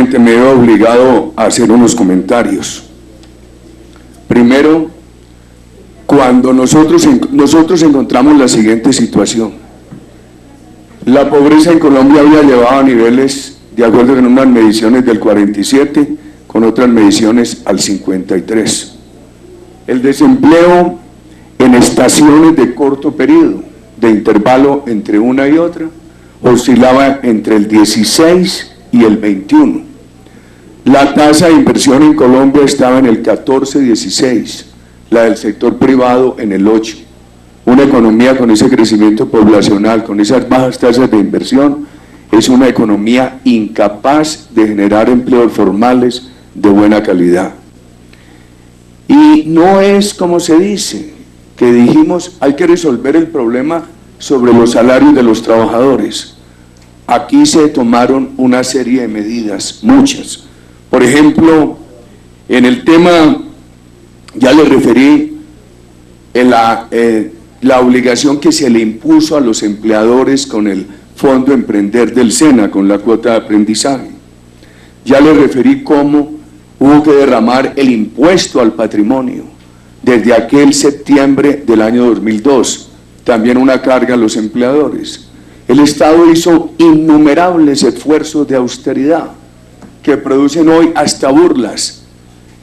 presidente, me veo obligado a hacer unos comentarios. Primero, cuando nosotros encontramos la siguiente situación. La pobreza en Colombia había llevado a niveles, de acuerdo con unas mediciones, del 47, con otras mediciones al 53. El desempleo en estaciones de corto periodo, de intervalo entre una y otra, oscilaba entre el 16 y el 21. La tasa de inversión en Colombia estaba en el 14-16, la del sector privado en el 8. Una economía con ese crecimiento poblacional, con esas bajas tasas de inversión, es una economía incapaz de generar empleos formales de buena calidad. Y no es como se dice, que dijimos hay que resolver el problema sobre los salarios de los trabajadores. Aquí se tomaron una serie de medidas, muchas. Por ejemplo, en el tema, ya le referí, la obligación que se le impuso a los empleadores con el Fondo Emprender del SENA, con la cuota de aprendizaje. Ya le referí cómo hubo que derramar el impuesto al patrimonio desde aquel septiembre del año 2002, también una carga a los empleadores. El Estado hizo innumerables esfuerzos de austeridad que producen hoy hasta burlas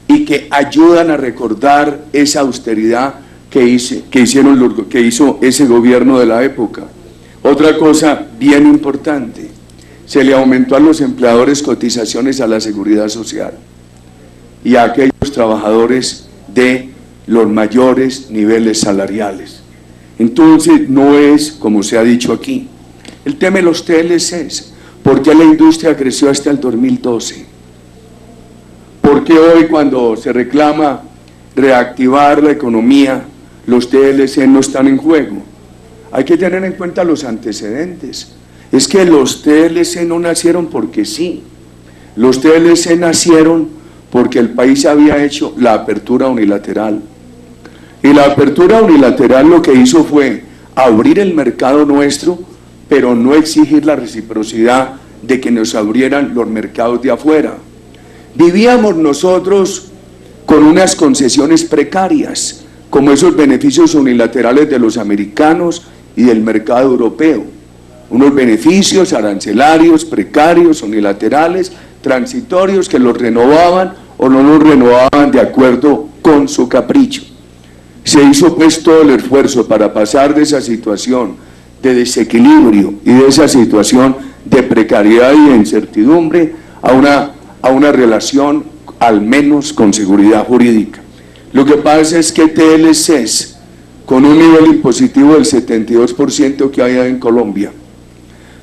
y que ayudan a recordar esa austeridad que hizo ese gobierno de la época. Otra cosa bien importante, se le aumentó a los empleadores cotizaciones a la seguridad social y a aquellos trabajadores de los mayores niveles salariales. Entonces no es como se ha dicho aquí. El tema de los TLCs, ¿por qué la industria creció hasta el 2012? ¿Por qué hoy, cuando se reclama reactivar la economía, los TLC no están en juego? Hay que tener en cuenta los antecedentes. Es que los TLC no nacieron porque sí. Los TLC nacieron porque el país había hecho la apertura unilateral. Y la apertura unilateral lo que hizo fue abrir el mercado nuestro, pero no exigir la reciprocidad de que nos abrieran los mercados de afuera. Vivíamos nosotros con unas concesiones precarias, como esos beneficios unilaterales de los americanos y del mercado europeo. Unos beneficios arancelarios, precarios, unilaterales, transitorios, que los renovaban o no los renovaban de acuerdo con su capricho. Se hizo pues todo el esfuerzo para pasar de esa situación de desequilibrio y de esa situación de precariedad y de incertidumbre a una relación al menos con seguridad jurídica. Lo que pasa es que TLCs, con un nivel impositivo del 72% que hay en Colombia,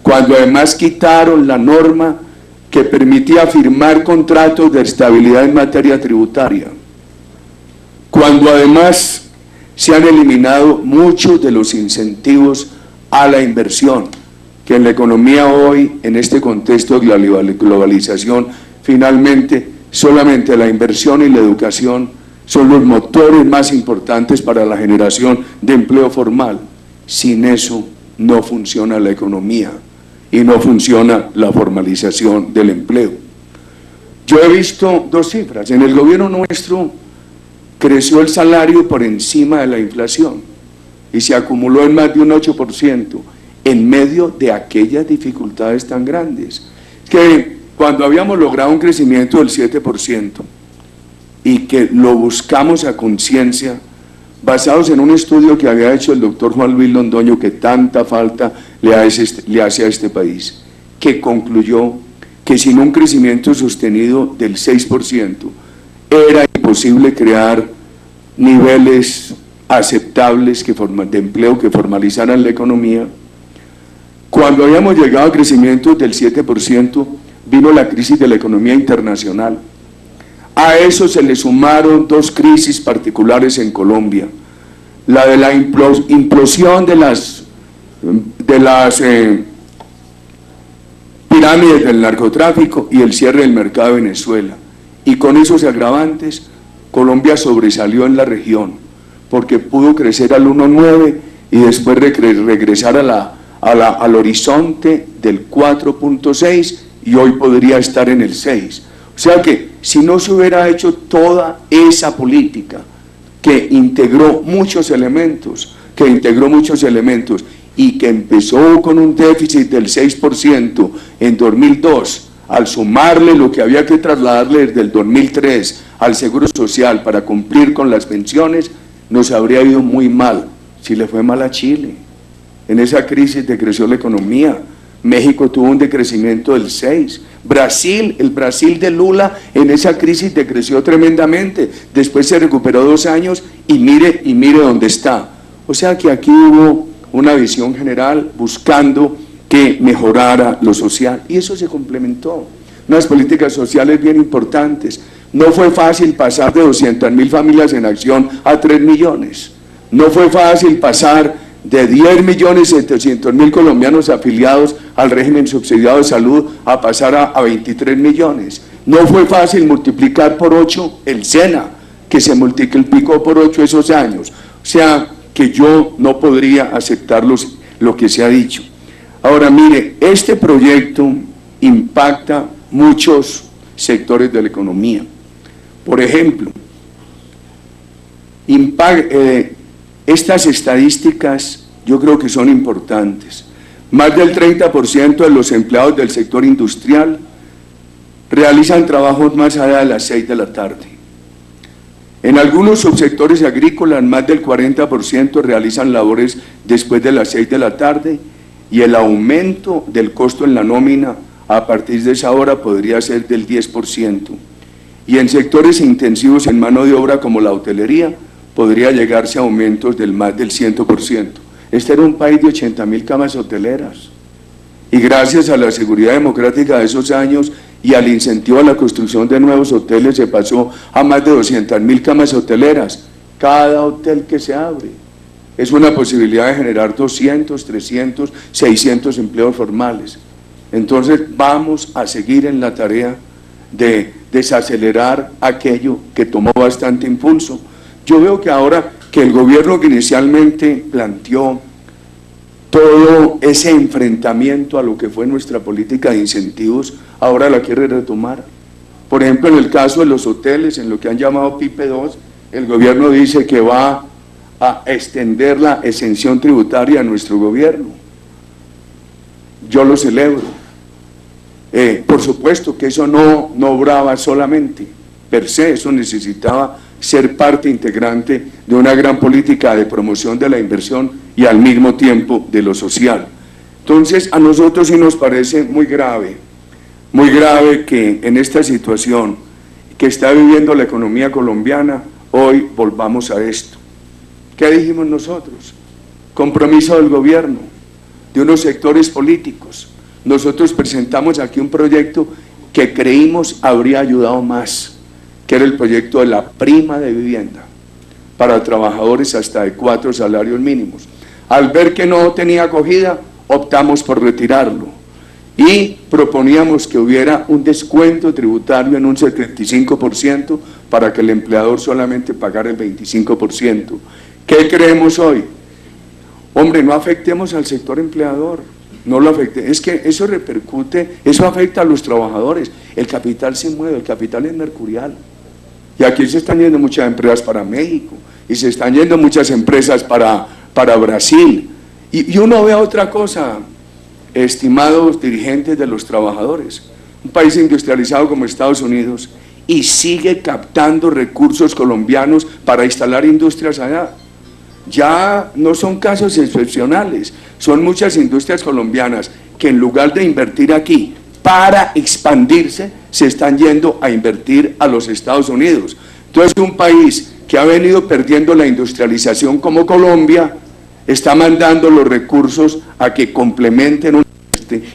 cuando además quitaron la norma que permitía firmar contratos de estabilidad en materia tributaria, cuando además se han eliminado muchos de los incentivos a la inversión, que en la economía hoy, en este contexto de la globalización, finalmente solamente la inversión y la educación son los motores más importantes para la generación de empleo formal. Sin eso no funciona la economía y no funciona la formalización del empleo. Yo he visto dos cifras. En el gobierno nuestro creció el salario por encima de la inflación y se acumuló en más de un 8% en medio de aquellas dificultades tan grandes. Es que cuando habíamos logrado un crecimiento del 7% y que lo buscamos a conciencia, basados en un estudio que había hecho el doctor Juan Luis Londoño, que tanta falta le hace a este país, que concluyó que sin un crecimiento sostenido del 6%, era imposible crear niveles aceptables de empleo que formalizaran la economía. Cuando habíamos llegado a crecimientos del 7%, vino la crisis de la economía internacional. A eso se le sumaron dos crisis particulares en Colombia: la de la implosión de las pirámides del narcotráfico y el cierre del mercado de Venezuela. Y con esos agravantes, Colombia sobresalió en la región, porque pudo crecer al 1,9 y después regresar al horizonte del 4,6 y hoy podría estar en el 6. O sea que si no se hubiera hecho toda esa política que integró muchos elementos, y que empezó con un déficit del 6% en 2002, al sumarle lo que había que trasladarle desde el 2003 al Seguro Social para cumplir con las pensiones, nos habría ido muy mal. Si le fue mal a Chile, en esa crisis decreció la economía. México tuvo un decrecimiento del 6%. El Brasil de Lula en esa crisis decreció tremendamente. Después se recuperó 2 años y mire dónde está. O sea que aquí hubo una visión general buscando que mejorara lo social, y eso se complementó. Unas políticas sociales bien importantes. No fue fácil pasar de 200.000 familias en acción a 3 millones. No fue fácil pasar de 10.700.000 colombianos afiliados al régimen subsidiado de salud a pasar a 23 millones. No fue fácil multiplicar por 8 el SENA, que se multiplicó por 8 esos años. O sea, que yo no podría aceptar lo que se ha dicho. Ahora mire, este proyecto impacta muchos sectores de la economía. Por ejemplo, estas estadísticas yo creo que son importantes. Más del 30% de los empleados del sector industrial realizan trabajos más allá de las 6 de la tarde. En algunos subsectores agrícolas, más del 40% realizan labores después de las 6 de la tarde, y el aumento del costo en la nómina a partir de esa hora podría ser del 10%. Y en sectores intensivos en mano de obra como la hotelería, podría llegarse a aumentos del más del 100%. Este era un país de 80.000 camas hoteleras. Y gracias a la seguridad democrática de esos años y al incentivo a la construcción de nuevos hoteles, se pasó a más de 200.000 camas hoteleras. Cada hotel que se abre es una posibilidad de generar 200, 300, 600 empleos formales. Entonces vamos a seguir en la tarea de desacelerar aquello que tomó bastante impulso. Yo veo que ahora que el gobierno que inicialmente planteó todo ese enfrentamiento a lo que fue nuestra política de incentivos, ahora la quiere retomar. Por ejemplo, en el caso de los hoteles, en lo que han llamado PIPE 2, el gobierno dice que va a extender la exención tributaria a nuestro gobierno. Yo lo celebro. Por supuesto que eso no obraba solamente per se, eso necesitaba ser parte integrante de una gran política de promoción de la inversión y al mismo tiempo de lo social. Entonces a nosotros sí nos parece muy grave que en esta situación que está viviendo la economía colombiana, hoy volvamos a esto. ¿Qué dijimos nosotros? Compromiso del gobierno, de unos sectores políticos. Nosotros presentamos aquí un proyecto que creímos habría ayudado más, que era el proyecto de la prima de vivienda para trabajadores hasta de 4 salarios mínimos. Al ver que no tenía acogida, optamos por retirarlo y proponíamos que hubiera un descuento tributario en un 75% para que el empleador solamente pagara el 25%. ¿Qué creemos hoy? Hombre, no afectemos al sector empleador, no lo afecte, es que eso repercute, eso afecta a los trabajadores. El capital se mueve, el capital es mercurial. Y aquí se están yendo muchas empresas para México, y se están yendo muchas empresas para Brasil. Y uno ve otra cosa, estimados dirigentes de los trabajadores, un país industrializado como Estados Unidos, y sigue captando recursos colombianos para instalar industrias allá. Ya no son casos excepcionales, son muchas industrias colombianas que en lugar de invertir aquí para expandirse, se están yendo a invertir a los Estados Unidos. Entonces un país que ha venido perdiendo la industrialización como Colombia, está mandando los recursos a que complementen una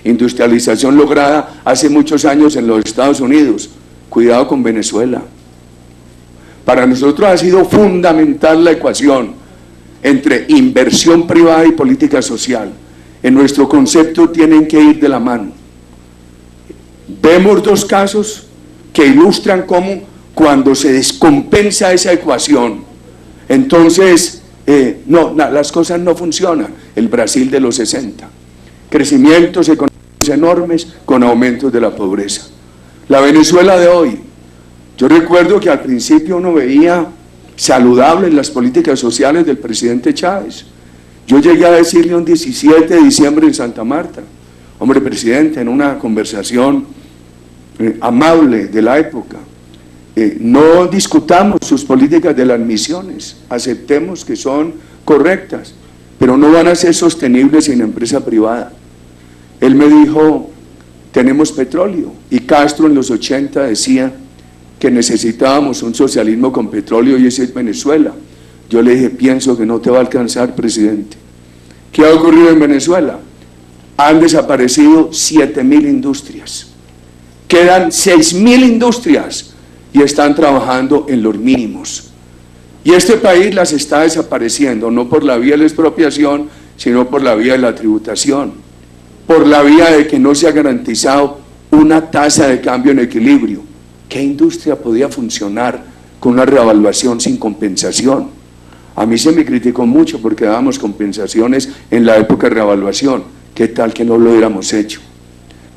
industrialización lograda hace muchos años en los Estados Unidos. Cuidado con Venezuela. Para nosotros ha sido fundamental la ecuación entre inversión privada y política social. En nuestro concepto tienen que ir de la mano. Vemos 2 casos que ilustran cómo cuando se descompensa esa ecuación, entonces las cosas no funcionan. El Brasil de los 60, crecimientos económicos enormes con aumentos de la pobreza. La Venezuela de hoy, yo recuerdo que al principio uno veía saludables las políticas sociales del presidente Chávez. Yo llegué a decirle un 17 de diciembre en Santa Marta, hombre presidente, en una conversación amable de la época, no discutamos sus políticas de las misiones, aceptemos que son correctas, pero no van a ser sostenibles sin empresa privada. Él me dijo, tenemos petróleo, y Castro en los 80 decía que necesitábamos un socialismo con petróleo y ese es Venezuela. Yo le dije, pienso que no te va a alcanzar, presidente. ¿Qué ha ocurrido en Venezuela? Han desaparecido 7.000 industrias. Quedan 6.000 industrias y están trabajando en los mínimos. Y este país las está desapareciendo, no por la vía de la expropiación, sino por la vía de la tributación, por la vía de que no se ha garantizado una tasa de cambio en equilibrio. ¿Qué industria podía funcionar con una revaluación sin compensación? A mí se me criticó mucho porque dábamos compensaciones en la época de revaluación. ¿Qué tal que no lo hubiéramos hecho?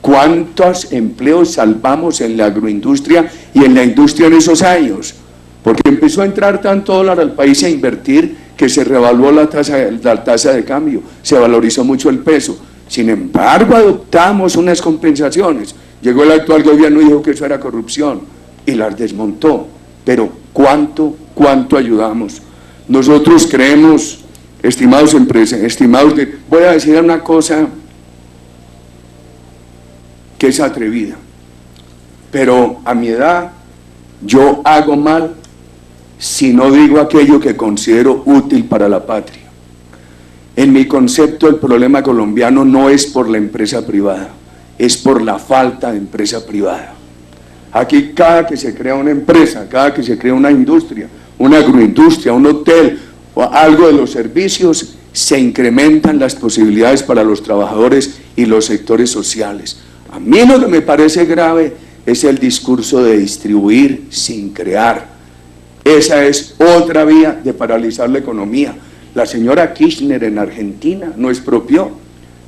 ¿Cuántos empleos salvamos en la agroindustria y en la industria en esos años? Porque empezó a entrar tanto dólar al país a invertir que se revaluó la tasa de cambio, se valorizó mucho el peso. Sin embargo, adoptamos unas compensaciones. Llegó el actual gobierno y dijo que eso era corrupción y las desmontó. Pero ¿cuánto ayudamos? Nosotros creemos, estimados voy a decir una cosa que es atrevida, pero a mi edad yo hago mal si no digo aquello que considero útil para la patria. En mi concepto, el problema colombiano no es por la empresa privada, es por la falta de empresa privada. Aquí cada que se crea una empresa, cada que se crea una industria, una agroindustria, un hotel o algo de los servicios, se incrementan las posibilidades para los trabajadores y los sectores sociales. A mí lo que me parece grave es el discurso de distribuir sin crear. Esa es otra vía de paralizar la economía. La señora Kirchner en Argentina no expropió,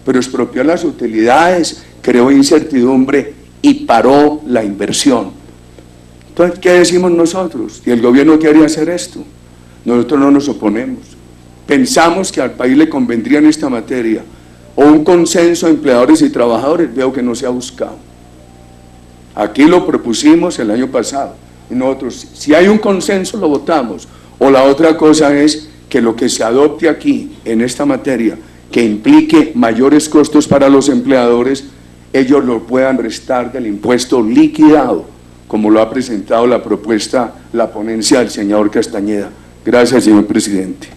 pero expropió las utilidades, creó incertidumbre y paró la inversión. Entonces, ¿qué decimos nosotros? ¿Y el gobierno quiere hacer esto? Nosotros no nos oponemos. Pensamos que al país le convendría en esta materia o un consenso de empleadores y trabajadores. Veo que no se ha buscado. Aquí lo propusimos el año pasado y nosotros, si hay un consenso, lo votamos. O la otra cosa es que lo que se adopte aquí en esta materia que implique mayores costos para los empleadores, ellos lo puedan restar del impuesto liquidado, como lo ha presentado la propuesta, la ponencia del señor Castañeda. Gracias, señor presidente.